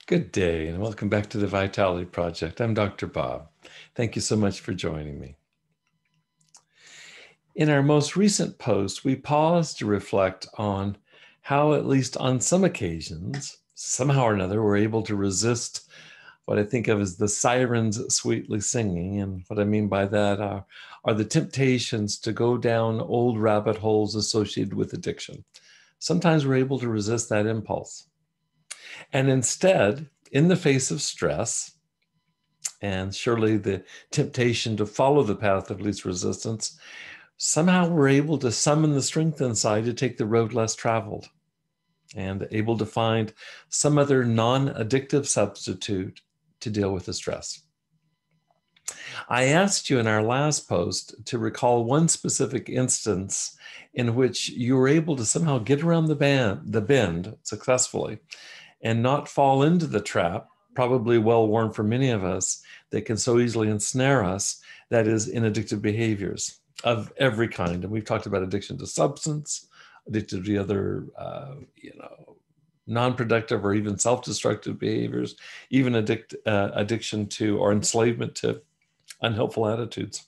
Good day and welcome back to the Vitality Project. I'm Dr. Bob. Thank you so much for joining me. In our most recent post, we paused to reflect on how, at least on some occasions, somehow or another, we're able to resist what I think of as the sirens sweetly singing. And what I mean by that are the temptations to go down old rabbit holes associated with addiction. Sometimes we're able to resist that impulse. And instead, in the face of stress, and surely the temptation to follow the path of least resistance, somehow we're able to summon the strength inside to take the road less traveled and able to find some other non-addictive substitute to deal with the stress. I asked you in our last post to recall one specific instance in which you were able to somehow get around the bend successfully and not fall into the trap, probably well worn for many of us, that can so easily ensnare us, that is, in addictive behaviors of every kind. And we've talked about addiction to substance, addicted to other, non-productive or even self-destructive behaviors, even addiction to or enslavement to unhelpful attitudes.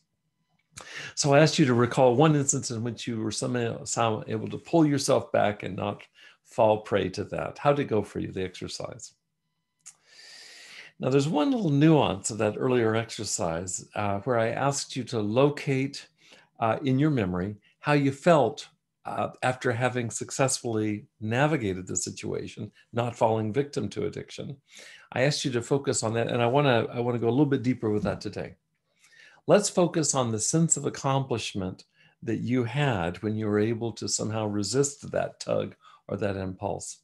So I asked you to recall one instance in which you were somehow able to pull yourself back and not fall prey to that. How'd it go for you, the exercise? Now, there's one little nuance of that earlier exercise where I asked you to locate in your memory how you felt after having successfully navigated the situation, not falling victim to addiction. I asked you to focus on that, and I want to go a little bit deeper with that today. Let's focus on the sense of accomplishment that you had when you were able to somehow resist that tug or that impulse.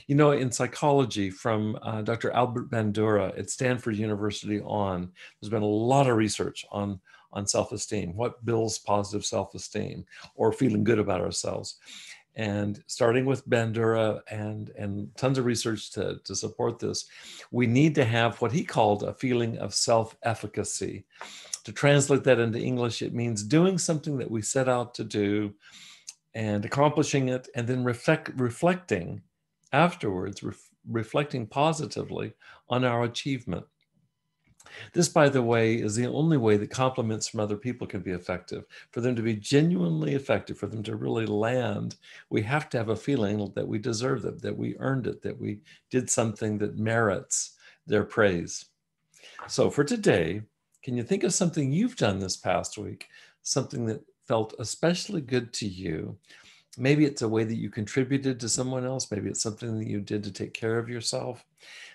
You know, in psychology, from Dr. Albert Bandura at Stanford University there's been a lot of research on self-esteem, what builds positive self-esteem or feeling good about ourselves. And starting with Bandura and tons of research to support this, we need to have what he called a feeling of self-efficacy. To translate that into English, it means doing something that we set out to do and accomplishing it, and then reflecting afterwards, reflecting positively on our achievement. This, by the way, is the only way that compliments from other people can be effective. For them to be genuinely effective, for them to really land, we have to have a feeling that we deserve it, that we earned it, that we did something that merits their praise. So for today, can you think of something you've done this past week, something that felt especially good to you? Maybe it's a way that you contributed to someone else. Maybe it's something that you did to take care of yourself.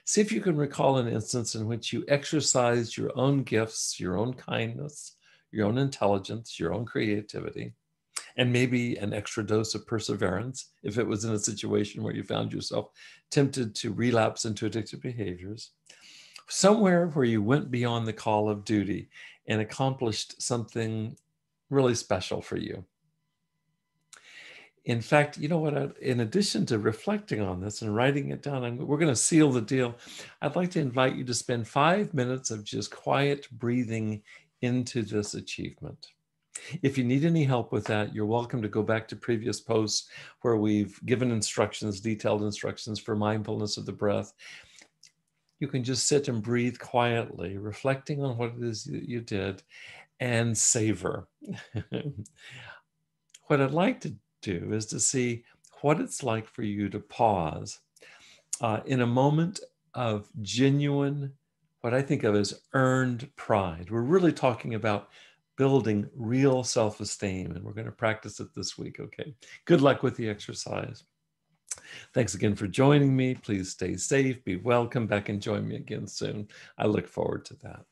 See if you can recall an instance in which you exercised your own gifts, your own kindness, your own intelligence, your own creativity, and maybe an extra dose of perseverance if it was in a situation where you found yourself tempted to relapse into addictive behaviors. Somewhere where you went beyond the call of duty and accomplished something really special for you. In fact, you know what, in addition to reflecting on this and writing it down, we're going to seal the deal. I'd like to invite you to spend 5 minutes of just quiet breathing into this achievement. If you need any help with that, you're welcome to go back to previous posts where we've given instructions, detailed instructions for mindfulness of the breath. You can just sit and breathe quietly, reflecting on what it is that you did, and savor. What I'd like to do is to see what it's like for you to pause in a moment of genuine, what I think of as earned pride. We're really talking about building real self-esteem, and we're going to practice it this week, okay? Good luck with the exercise. Thanks again for joining me. Please stay safe, be well, come back and join me again soon. I look forward to that.